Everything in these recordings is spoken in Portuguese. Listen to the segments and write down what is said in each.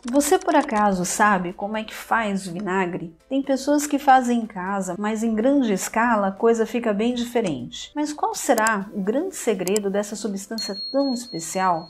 Você por acaso sabe como é que faz o vinagre? Tem pessoas que fazem em casa, mas em grande escala a coisa fica bem diferente. Mas qual será o grande segredo dessa substância tão especial?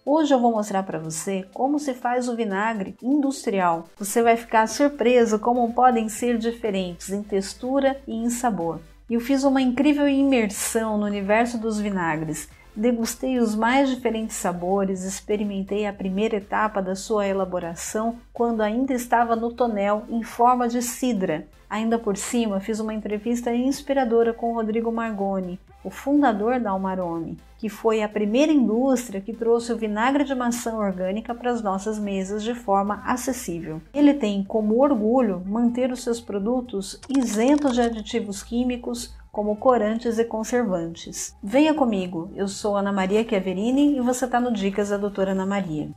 Hoje eu vou mostrar para você como se faz o vinagre industrial. Você vai ficar surpreso como podem ser diferentes em textura e em sabor. Eu fiz uma incrível imersão no universo dos vinagres. Degustei os mais diferentes sabores, experimentei a primeira etapa da sua elaboração quando ainda estava no tonel em forma de cidra. Ainda por cima, fiz uma entrevista inspiradora com Rodrigo Margoni, o fundador da Almarone, que foi a primeira indústria que trouxe o vinagre de maçã orgânica para as nossas mesas de forma acessível. Ele tem como orgulho manter os seus produtos isentos de aditivos químicos, como corantes e conservantes. Venha comigo, eu sou Ana Maria Chiaverini e você está no Dicas da Doutora Ana Maria.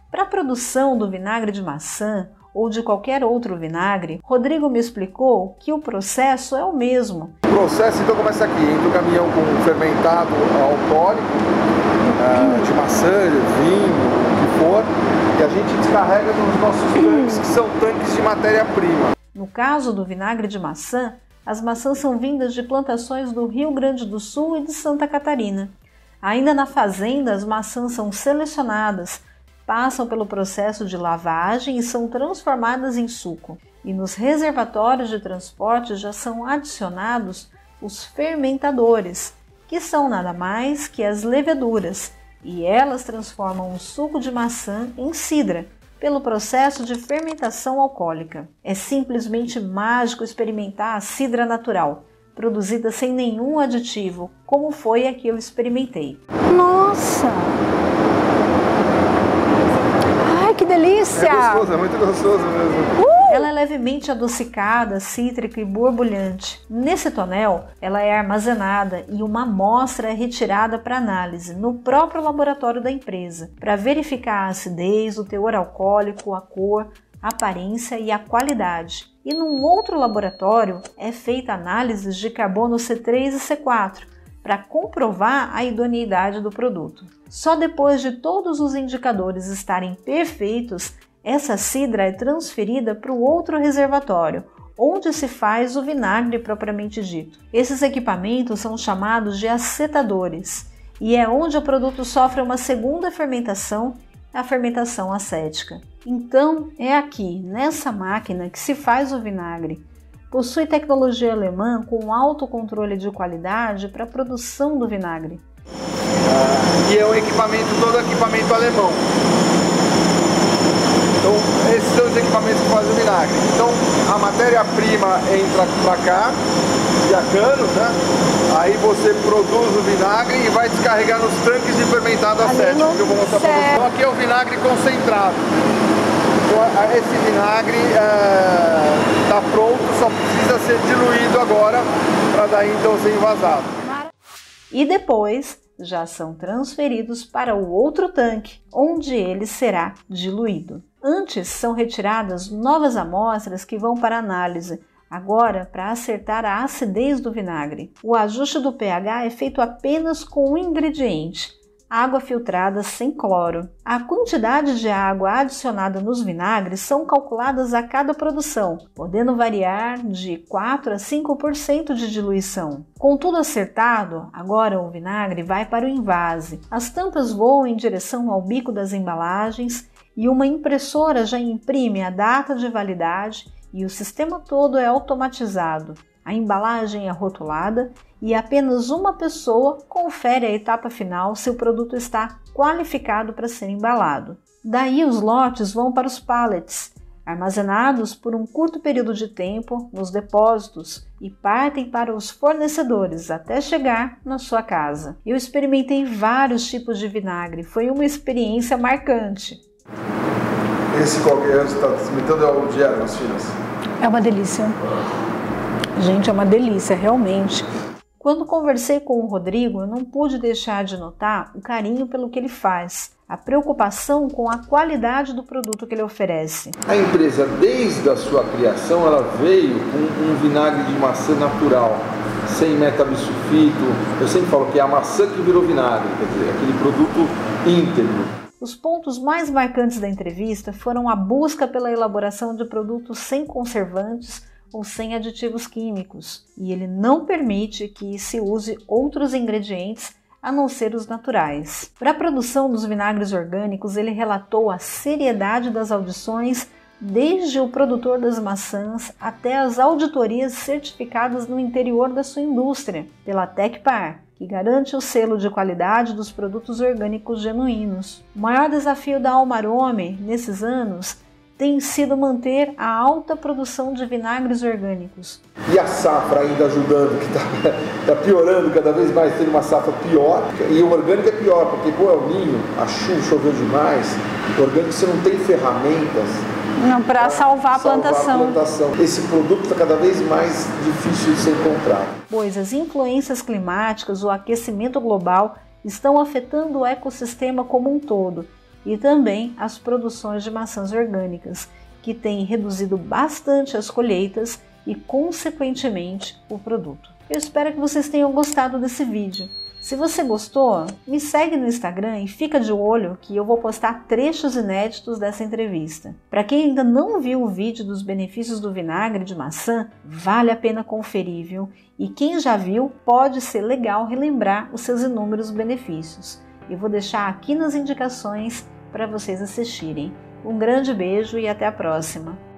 Para a produção do vinagre de maçã ou de qualquer outro vinagre, Rodrigo me explicou que o processo é o mesmo. O processo então começa aqui, entra o caminhão com fermentado alcoólico, de maçã, vinho, o que for, e a gente descarrega nos nossos tanques, que são tanques de matéria-prima. No caso do vinagre de maçã, as maçãs são vindas de plantações do Rio Grande do Sul e de Santa Catarina. Ainda na fazenda, as maçãs são selecionadas, passam pelo processo de lavagem e são transformadas em suco. E nos reservatórios de transporte já são adicionados os fermentadores, que são nada mais que as leveduras, e elas transformam o suco de maçã em cidra, pelo processo de fermentação alcoólica. É simplesmente mágico experimentar a cidra natural, produzida sem nenhum aditivo, como foi a que eu experimentei. Nossa! Ai, que delícia! É gostoso, é muito gostoso mesmo. Ela é levemente adocicada, cítrica e borbulhante. Nesse tonel, ela é armazenada e uma amostra é retirada para análise no próprio laboratório da empresa, para verificar a acidez, o teor alcoólico, a cor, a aparência e a qualidade. E num outro laboratório é feita análise de carbono C3 e C4, para comprovar a idoneidade do produto. Só depois de todos os indicadores estarem perfeitos, essa cidra é transferida para o outro reservatório, onde se faz o vinagre propriamente dito. Esses equipamentos são chamados de acetadores, e é onde o produto sofre uma segunda fermentação, a fermentação acética. Então, é aqui, nessa máquina, que se faz o vinagre. Possui tecnologia alemã com alto controle de qualidade para a produção do vinagre. E é um equipamento, todo equipamento alemão. Então, esses são os equipamentos que fazem o vinagre. Então, a matéria-prima entra para cá, via canos, né? Aí você produz o vinagre e vai descarregar nos tanques de fermentado acético, que eu vou mostrar para vocês. Então, aqui é o vinagre concentrado. Então, esse vinagre está pronto, só precisa ser diluído agora para daí então ser envasado. E depois já são transferidos para o outro tanque, onde ele será diluído. Antes são retiradas novas amostras que vão para análise, agora para acertar a acidez do vinagre. O ajuste do pH é feito apenas com um ingrediente: água filtrada sem cloro. A quantidade de água adicionada nos vinagres são calculadas a cada produção, podendo variar de 4 a 5% de diluição. Com tudo acertado, agora o vinagre vai para o envase. As tampas voam em direção ao bico das embalagens e uma impressora já imprime a data de validade e o sistema todo é automatizado. A embalagem é rotulada e apenas uma pessoa confere a etapa final se o produto está qualificado para ser embalado. Daí os lotes vão para os pallets, armazenados por um curto período de tempo nos depósitos e partem para os fornecedores até chegar na sua casa. Eu experimentei vários tipos de vinagre, foi uma experiência marcante. Esse qualquer você está experimentando é o de ervas finas? É uma delícia. Gente, é uma delícia, realmente. Quando conversei com o Rodrigo, eu não pude deixar de notar o carinho pelo que ele faz, a preocupação com a qualidade do produto que ele oferece. A empresa, desde a sua criação, ela veio com um vinagre de maçã natural, sem metabisulfito. Eu sempre falo que é a maçã que virou vinagre, quer dizer, aquele produto íntegro. Os pontos mais marcantes da entrevista foram a busca pela elaboração de produtos sem conservantes ou sem aditivos químicos, e ele não permite que se use outros ingredientes a não ser os naturais. Para a produção dos vinagres orgânicos, ele relatou a seriedade das audições, desde o produtor das maçãs até as auditorias certificadas no interior da sua indústria, pela Tecpar, que garante o selo de qualidade dos produtos orgânicos genuínos. O maior desafio da Almarome nesses anos tem sido manter a alta produção de vinagres orgânicos. E a safra ainda ajudando, que está piorando cada vez mais, tendo uma safra pior. E o orgânico é pior, porque com o El Niño, a chuva choveu demais, o orgânico você não tem ferramentas para salvar a plantação. Esse produto está cada vez mais difícil de ser encontrado. Pois as influências climáticas, o aquecimento global estão afetando o ecossistema como um todo, e também as produções de maçãs orgânicas, que têm reduzido bastante as colheitas e, consequentemente, o produto. Eu espero que vocês tenham gostado desse vídeo. Se você gostou, me segue no Instagram e fica de olho que eu vou postar trechos inéditos dessa entrevista. Para quem ainda não viu o vídeo dos benefícios do vinagre de maçã, vale a pena conferir, viu? E quem já viu, pode ser legal relembrar os seus inúmeros benefícios. Eu vou deixar aqui nas indicações para vocês assistirem. Um grande beijo e até a próxima!